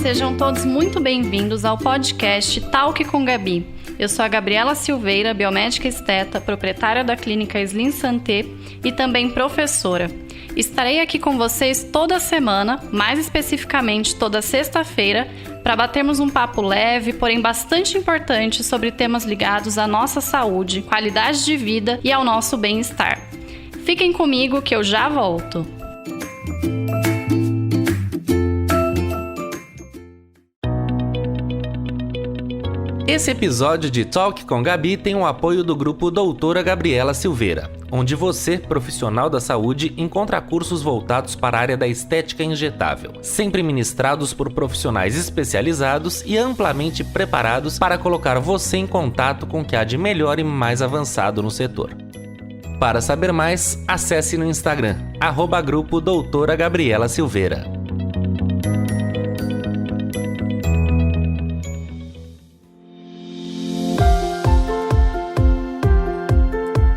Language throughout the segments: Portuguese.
Sejam todos muito bem-vindos ao podcast Talk com Gabi. Eu sou a Gabriela Silveira, biomédica esteta, proprietária da clínica Slim Santé e também professora. Estarei aqui com vocês toda semana, mais especificamente toda sexta-feira, para batermos um papo leve, porém bastante importante sobre temas ligados à nossa saúde, qualidade de vida e ao nosso bem-estar. Fiquem comigo que eu já volto. Esse episódio de Talk com Gabi tem o apoio do grupo Doutora Gabriela Silveira, onde você, profissional da saúde, encontra cursos voltados para a área da estética injetável, sempre ministrados por profissionais especializados e amplamente preparados para colocar você em contato com o que há de melhor e mais avançado no setor. Para saber mais, acesse no Instagram, @grupo Doutora Gabriela Silveira.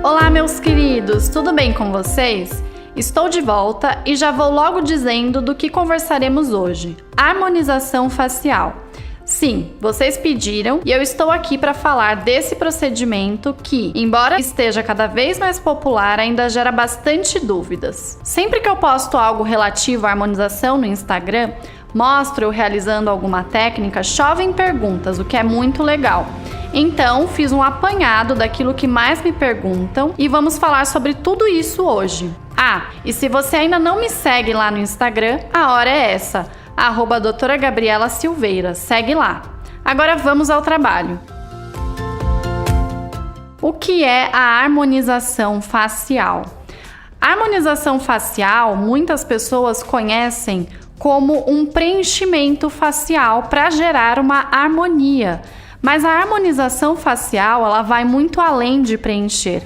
Olá, meus queridos, tudo bem com vocês? Estou de volta e já vou logo dizendo do que conversaremos hoje: harmonização facial. Sim, vocês pediram e eu estou aqui para falar desse procedimento que, embora esteja cada vez mais popular, ainda gera bastante dúvidas. Sempre que eu posto algo relativo à harmonização no Instagram, mostro eu realizando alguma técnica, chovem perguntas, o que é muito legal. Então, fiz um apanhado daquilo que mais me perguntam e vamos falar sobre tudo isso hoje. E se você ainda não me segue lá no Instagram, a hora é essa, @doutora Gabriela Silveira, segue lá. Agora vamos ao trabalho. O que é a harmonização facial? A harmonização facial, muitas pessoas conhecem como um preenchimento facial para gerar uma harmonia. Mas a harmonização facial, ela vai muito além de preencher.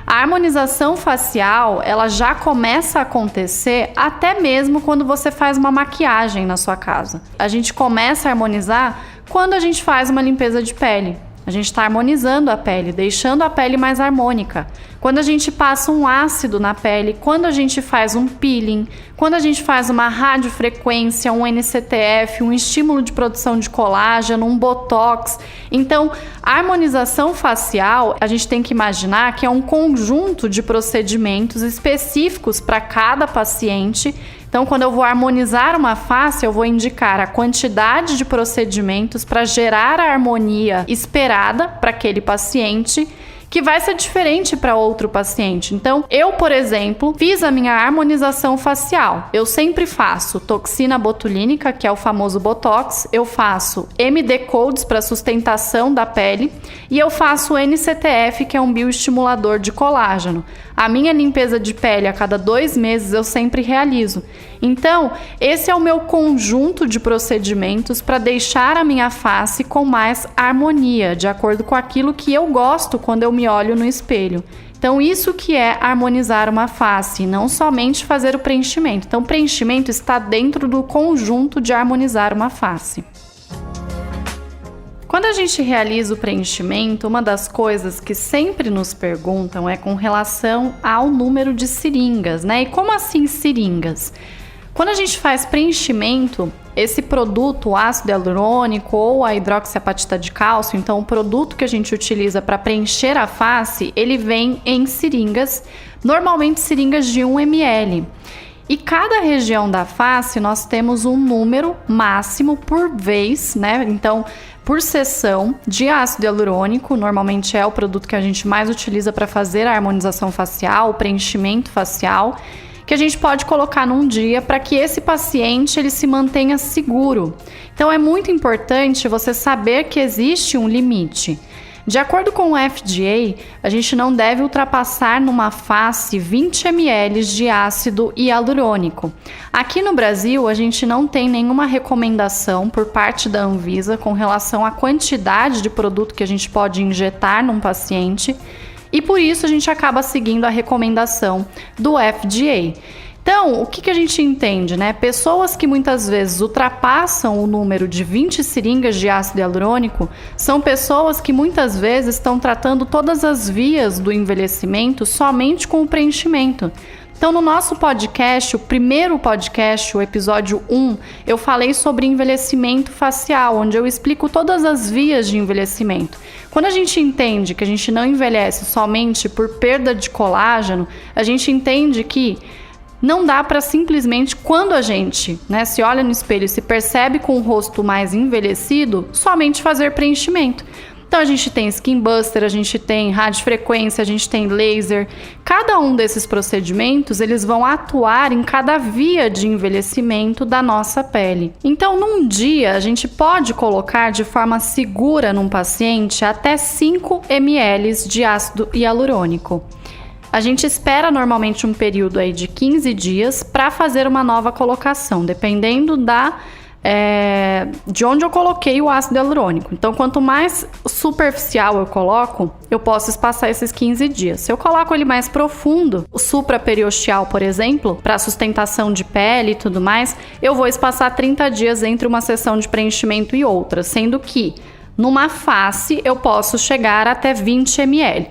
A harmonização facial, ela já começa a acontecer até mesmo quando você faz uma maquiagem na sua casa. A gente começa a harmonizar quando a gente faz uma limpeza de pele. A gente está harmonizando a pele, deixando a pele mais harmônica. Quando a gente passa um ácido na pele, quando a gente faz um peeling, quando a gente faz uma radiofrequência, um NCTF, um estímulo de produção de colágeno, um botox. Então, a harmonização facial, a gente tem que imaginar que é um conjunto de procedimentos específicos para cada paciente. Então, quando eu vou harmonizar uma face, eu vou indicar a quantidade de procedimentos para gerar a harmonia esperada para aquele paciente, que vai ser diferente para outro paciente. Então, eu, por exemplo, fiz a minha harmonização facial. Eu sempre faço toxina botulínica, que é o famoso Botox, eu faço MD Codes para sustentação da pele e eu faço NCTF, que é um bioestimulador de colágeno. A minha limpeza de pele a cada 2 meses eu sempre realizo. Então, esse é o meu conjunto de procedimentos para deixar a minha face com mais harmonia, de acordo com aquilo que eu gosto quando eu me olho no espelho. Então, isso que é harmonizar uma face, não somente fazer o preenchimento. Então, o preenchimento está dentro do conjunto de harmonizar uma face. Quando a gente realiza o preenchimento, uma das coisas que sempre nos perguntam é com relação ao número de seringas, né? E como assim seringas? Quando a gente faz preenchimento, esse produto, o ácido hialurônico ou a hidroxiapatita de cálcio, então o produto que a gente utiliza para preencher a face, ele vem em seringas, normalmente seringas de 1 ml. E cada região da face nós temos um número máximo por vez, né? Então, por sessão de ácido hialurônico, normalmente é o produto que a gente mais utiliza para fazer a harmonização facial, o preenchimento facial, que a gente pode colocar num dia para que esse paciente ele se mantenha seguro. Então é muito importante você saber que existe um limite. De acordo com o FDA, a gente não deve ultrapassar numa face 20 ml de ácido hialurônico. Aqui no Brasil, a gente não tem nenhuma recomendação por parte da Anvisa com relação à quantidade de produto que a gente pode injetar num paciente e por isso a gente acaba seguindo a recomendação do FDA. Então, o que a gente entende, né? Pessoas que muitas vezes ultrapassam o número de 20 seringas de ácido hialurônico são pessoas que muitas vezes estão tratando todas as vias do envelhecimento somente com o preenchimento. Então, no nosso podcast, o primeiro podcast, o episódio 1, eu falei sobre envelhecimento facial, onde eu explico todas as vias de envelhecimento. Quando a gente entende que a gente não envelhece somente por perda de colágeno, a gente entende que não dá para simplesmente, quando a gente se olha no espelho e se percebe com o rosto mais envelhecido, somente fazer preenchimento. Então a gente tem skin buster, a gente tem radiofrequência, a gente tem laser. Cada um desses procedimentos, eles vão atuar em cada via de envelhecimento da nossa pele. Então, num dia, a gente pode colocar de forma segura num paciente até 5 ml de ácido hialurônico. A gente espera normalmente um período aí de 15 dias para fazer uma nova colocação, dependendo de onde eu coloquei o ácido hialurônico. Então, quanto mais superficial eu coloco, eu posso espaçar esses 15 dias. Se eu coloco ele mais profundo, o supraperiosteal, por exemplo, para sustentação de pele e tudo mais, eu vou espaçar 30 dias entre uma sessão de preenchimento e outra, sendo que numa face eu posso chegar até 20 ml.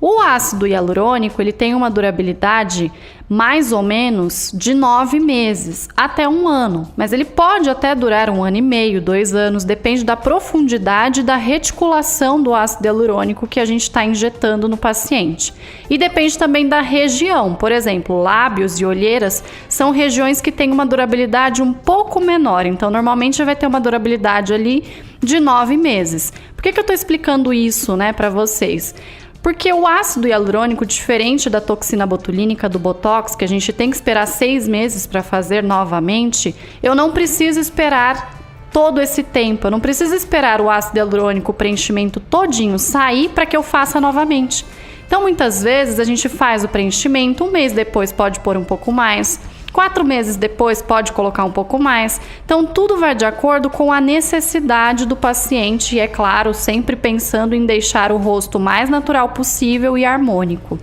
O ácido hialurônico, ele tem uma durabilidade mais ou menos de 9 meses até 1 ano, mas ele pode até durar 1 ano e meio, 2 anos, depende da profundidade da reticulação do ácido hialurônico que a gente está injetando no paciente. E depende também da região, por exemplo, lábios e olheiras são regiões que têm uma durabilidade um pouco menor, então normalmente vai ter uma durabilidade ali de 9 meses. Por que eu estou explicando isso para vocês? Porque o ácido hialurônico, diferente da toxina botulínica do Botox, que a gente tem que esperar 6 meses para fazer novamente, eu não preciso esperar todo esse tempo. Eu não preciso esperar o ácido hialurônico, o preenchimento todinho sair para que eu faça novamente. Então, muitas vezes, a gente faz o preenchimento, 1 mês depois pode pôr um pouco mais, 4 meses depois pode colocar um pouco mais. Então, tudo vai de acordo com a necessidade do paciente e, é claro, sempre pensando em deixar o rosto mais natural possível e harmônico.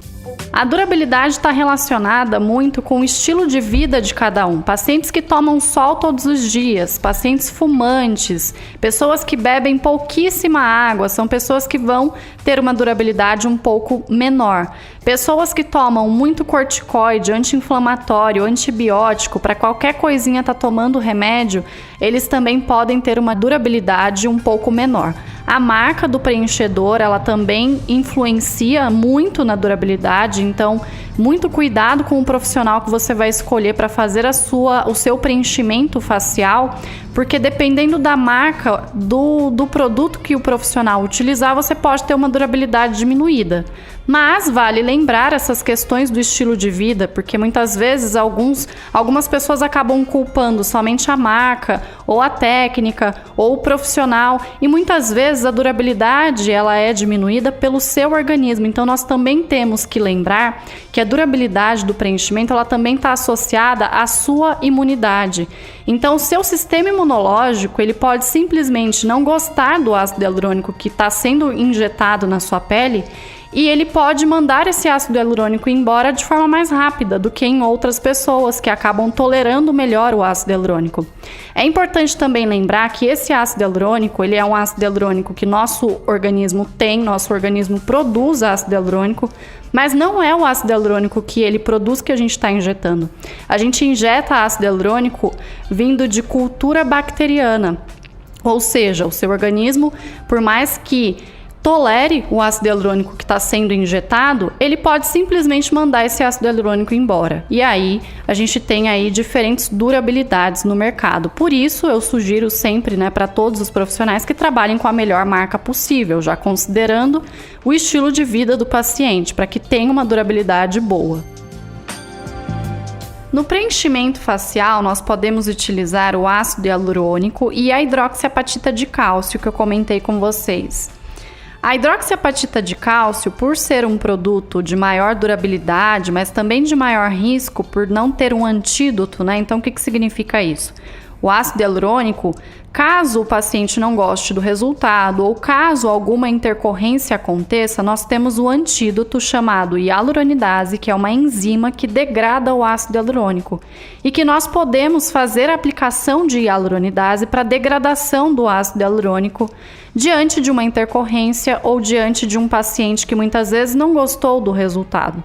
A durabilidade está relacionada muito com o estilo de vida de cada um. Pacientes que tomam sol todos os dias, pacientes fumantes, pessoas que bebem pouquíssima água, são pessoas que vão ter uma durabilidade um pouco menor. Pessoas que tomam muito corticoide, anti-inflamatório, antibiótico, para qualquer coisinha tá tomando remédio, eles também podem ter uma durabilidade um pouco menor. A marca do preenchedor, ela também influencia muito na durabilidade, então muito cuidado com o profissional que você vai escolher para fazer o seu preenchimento facial, porque dependendo da marca do produto que o profissional utilizar, você pode ter uma durabilidade diminuída. Mas vale lembrar essas questões do estilo de vida, porque muitas vezes algumas pessoas acabam culpando somente a marca, ou a técnica, ou o profissional, e muitas vezes a durabilidade ela é diminuída pelo seu organismo. Então nós também temos que lembrar que a durabilidade do preenchimento ela também está associada à sua imunidade. Então o seu sistema imunológico ele pode simplesmente não gostar do ácido hialurônico que está sendo injetado na sua pele, e ele pode mandar esse ácido hialurônico embora de forma mais rápida do que em outras pessoas que acabam tolerando melhor o ácido hialurônico. É importante também lembrar que esse ácido hialurônico, ele é um ácido hialurônico que nosso organismo produz ácido hialurônico, mas não é o ácido hialurônico que ele produz que a gente está injetando. A gente injeta ácido hialurônico vindo de cultura bacteriana, ou seja, o seu organismo, por mais que tolere o ácido hialurônico que está sendo injetado, ele pode simplesmente mandar esse ácido hialurônico embora. E aí, a gente tem aí diferentes durabilidades no mercado. Por isso, eu sugiro sempre, para todos os profissionais que trabalhem com a melhor marca possível, já considerando o estilo de vida do paciente, para que tenha uma durabilidade boa. No preenchimento facial, nós podemos utilizar o ácido hialurônico e a hidroxiapatita de cálcio, que eu comentei com vocês. A hidroxiapatita de cálcio, por ser um produto de maior durabilidade, mas também de maior risco por não ter um antídoto, Então, o que significa isso? O ácido hialurônico, caso o paciente não goste do resultado ou caso alguma intercorrência aconteça, nós temos o antídoto chamado hialuronidase, que é uma enzima que degrada o ácido hialurônico e que nós podemos fazer a aplicação de hialuronidase para degradação do ácido hialurônico diante de uma intercorrência ou diante de um paciente que muitas vezes não gostou do resultado.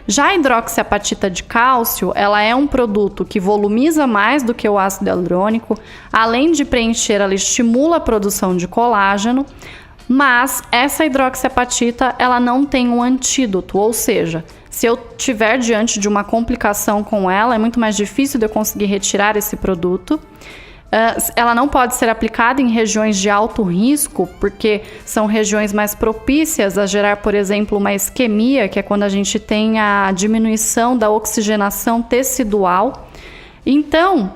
Já a hidroxiapatita de cálcio, ela é um produto que volumiza mais do que o ácido hialurônico, além de preencher, ela estimula a produção de colágeno, mas essa hidroxiapatita, ela não tem um antídoto, ou seja, se eu estiver diante de uma complicação com ela, é muito mais difícil de eu conseguir retirar esse produto. Ela não pode ser aplicada em regiões de alto risco, porque são regiões mais propícias a gerar, por exemplo, uma isquemia, que é quando a gente tem a diminuição da oxigenação tecidual. Então,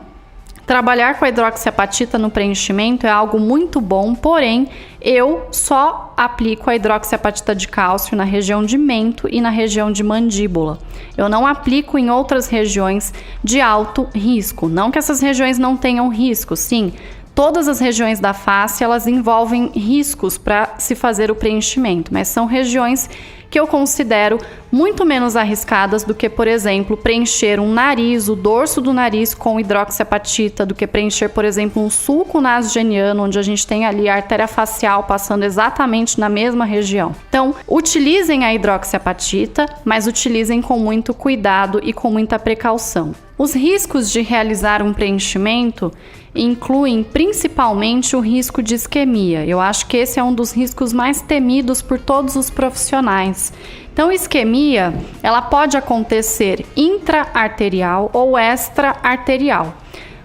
trabalhar com a hidroxiapatita no preenchimento é algo muito bom, porém, eu só aplico a hidroxiapatita de cálcio na região de mento e na região de mandíbula. Eu não aplico em outras regiões de alto risco. Não que essas regiões não tenham risco, sim. Todas as regiões da face, elas envolvem riscos para se fazer o preenchimento, mas são regiões que eu considero muito menos arriscadas do que, por exemplo, preencher um nariz, o dorso do nariz com hidroxiapatita, do que preencher, por exemplo, um sulco nasogeniano, onde a gente tem ali a artéria facial passando exatamente na mesma região. Então, utilizem a hidroxiapatita, mas utilizem com muito cuidado e com muita precaução. Os riscos de realizar um preenchimento incluem principalmente o risco de isquemia. Eu acho que esse é um dos riscos mais temidos por todos os profissionais. Então, isquemia, ela pode acontecer intra-arterial ou extra-arterial.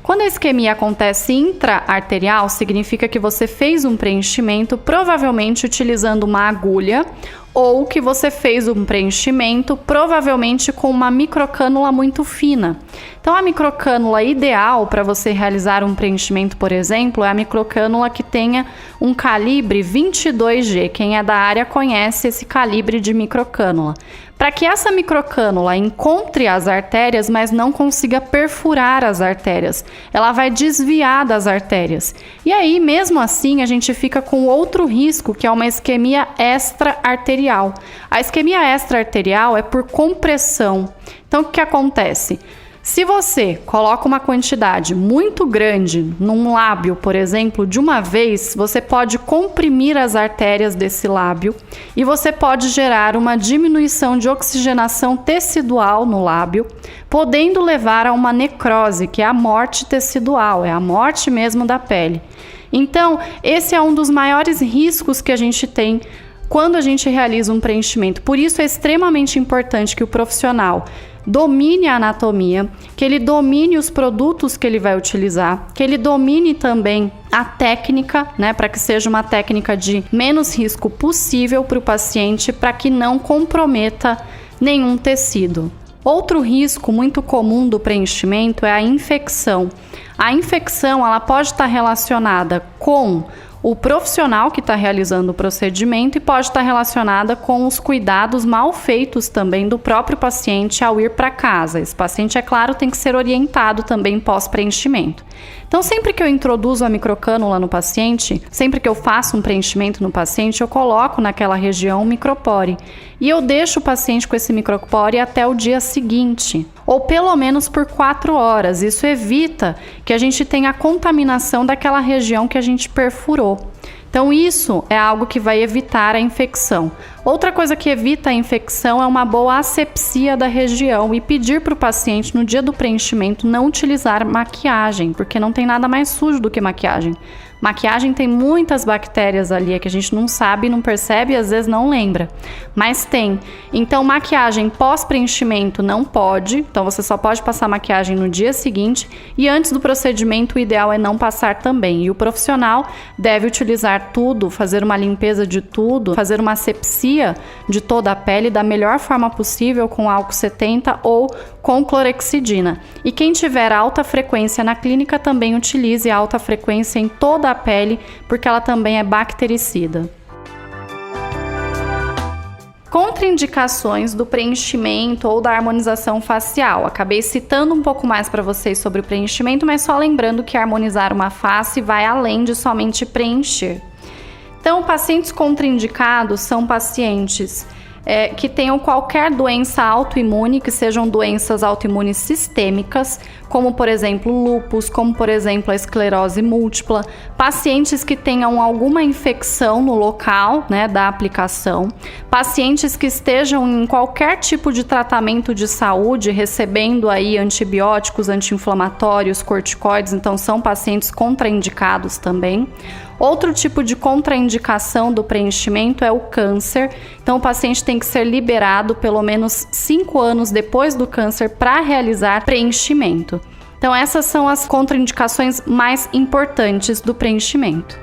Quando a isquemia acontece intra-arterial, significa que você fez um preenchimento, provavelmente utilizando uma agulha, ou que você fez um preenchimento, provavelmente com uma microcânula muito fina. Então, a microcânula ideal para você realizar um preenchimento, por exemplo, é a microcânula que tenha um calibre 22G. Quem é da área conhece esse calibre de microcânula. Para que essa microcânula encontre as artérias, mas não consiga perfurar as artérias, ela vai desviar das artérias. E aí, mesmo assim, a gente fica com outro risco, que é uma isquemia extra-arterial. A isquemia extra-arterial é por compressão. Então, o que acontece? Se você coloca uma quantidade muito grande num lábio, por exemplo, de uma vez, você pode comprimir as artérias desse lábio e você pode gerar uma diminuição de oxigenação tecidual no lábio, podendo levar a uma necrose, que é a morte tecidual, é a morte mesmo da pele. Então, esse é um dos maiores riscos que a gente tem quando a gente realiza um preenchimento. Por isso é extremamente importante que o profissional domine a anatomia, que ele domine os produtos que ele vai utilizar, que ele domine também a técnica, né, para que seja uma técnica de menos risco possível para o paciente, para que não comprometa nenhum tecido. Outro risco muito comum do preenchimento é a infecção. A infecção, ela pode estar relacionada com o profissional que está realizando o procedimento e pode estar relacionada com os cuidados mal feitos também do próprio paciente ao ir para casa. Esse paciente, é claro, tem que ser orientado também pós-preenchimento. Então, sempre que eu introduzo a microcânula no paciente, sempre que eu faço um preenchimento no paciente, eu coloco naquela região um micropore e eu deixo o paciente com esse micropore até o dia seguinte, ou pelo menos por 4 horas. Isso evita que a gente tenha a contaminação daquela região que a gente perfurou. Então, isso é algo que vai evitar a infecção. Outra coisa que evita a infecção é uma boa asepsia da região e pedir para o paciente, no dia do preenchimento, não utilizar maquiagem, porque não tem nada mais sujo do que maquiagem. Maquiagem tem muitas bactérias ali, que a gente não sabe, não percebe e às vezes não lembra, mas tem. Então, maquiagem pós-preenchimento não pode, então você só pode passar maquiagem no dia seguinte, e antes do procedimento o ideal é não passar também. E o profissional deve utilizar tudo, fazer uma limpeza de tudo, fazer uma asepsia de toda a pele da melhor forma possível com álcool 70 ou com clorexidina. E quem tiver alta frequência na clínica também utilize alta frequência em toda a pele, porque ela também é bactericida. Contraindicações do preenchimento ou da harmonização facial. Acabei citando um pouco mais para vocês sobre o preenchimento, mas só lembrando que harmonizar uma face vai além de somente preencher. Então, pacientes contraindicados são pacientes que tenham qualquer doença autoimune, que sejam doenças autoimunes sistêmicas, como por exemplo lúpus, como por exemplo a esclerose múltipla, pacientes que tenham alguma infecção no local, né, da aplicação, pacientes que estejam em qualquer tipo de tratamento de saúde, recebendo aí antibióticos, anti-inflamatórios, corticoides, então são pacientes contraindicados também. Outro tipo de contraindicação do preenchimento é o câncer. Então, o paciente tem que ser liberado pelo menos 5 anos depois do câncer para realizar preenchimento. Então, essas são as contraindicações mais importantes do preenchimento.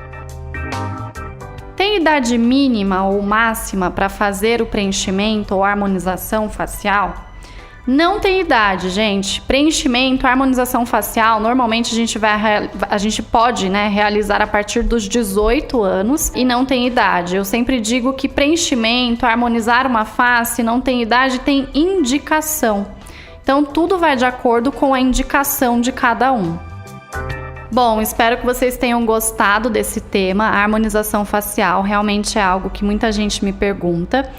Tem idade mínima ou máxima para fazer o preenchimento ou harmonização facial? Não tem idade, gente. Preenchimento, harmonização facial, normalmente a gente pode, né, realizar a partir dos 18 anos e não tem idade. Eu sempre digo que preenchimento, harmonizar uma face, não tem idade, tem indicação. Então, tudo vai de acordo com a indicação de cada um. Bom, espero que vocês tenham gostado desse tema. A harmonização facial realmente é algo que muita gente me pergunta.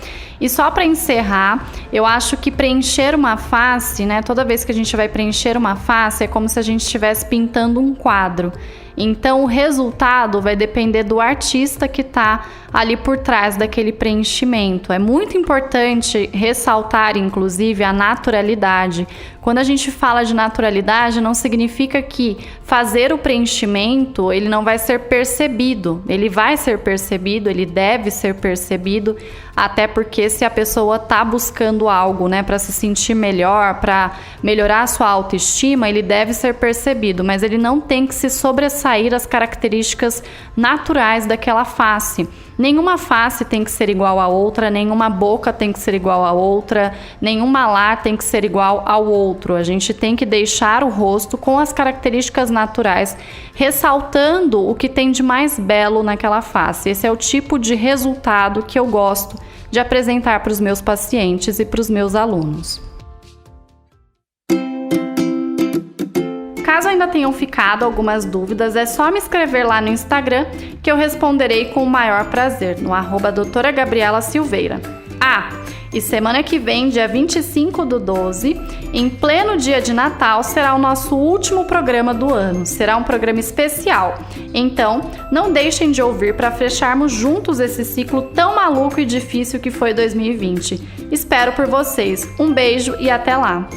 E só para encerrar, eu acho que preencher uma face, né? Toda vez que a gente vai preencher uma face, é como se a gente estivesse pintando um quadro. Então, o resultado vai depender do artista que está ali por trás daquele preenchimento. É muito importante ressaltar, inclusive, a naturalidade. Quando a gente fala de naturalidade, não significa que fazer o preenchimento, ele não vai ser percebido. Ele vai ser percebido, ele deve ser percebido, até porque se a pessoa está buscando algo, né, para se sentir melhor, para melhorar a sua autoestima, ele deve ser percebido, mas ele não tem que se sobressair as características naturais daquela face. Nenhuma face tem que ser igual a outra, nenhuma boca tem que ser igual a outra, nenhum malar tem que ser igual ao outro. A gente tem que deixar o rosto com as características naturais, ressaltando o que tem de mais belo naquela face. Esse é o tipo de resultado que eu gosto de apresentar para os meus pacientes e para os meus alunos. Caso ainda tenham ficado algumas dúvidas, é só me escrever lá no Instagram que eu responderei com o maior prazer, no @doutora Gabriela Silveira. E semana que vem, dia 25/12, em pleno dia de Natal, será o nosso último programa do ano. Será um programa especial. Então, não deixem de ouvir para fecharmos juntos esse ciclo tão maluco e difícil que foi 2020. Espero por vocês. Um beijo e até lá!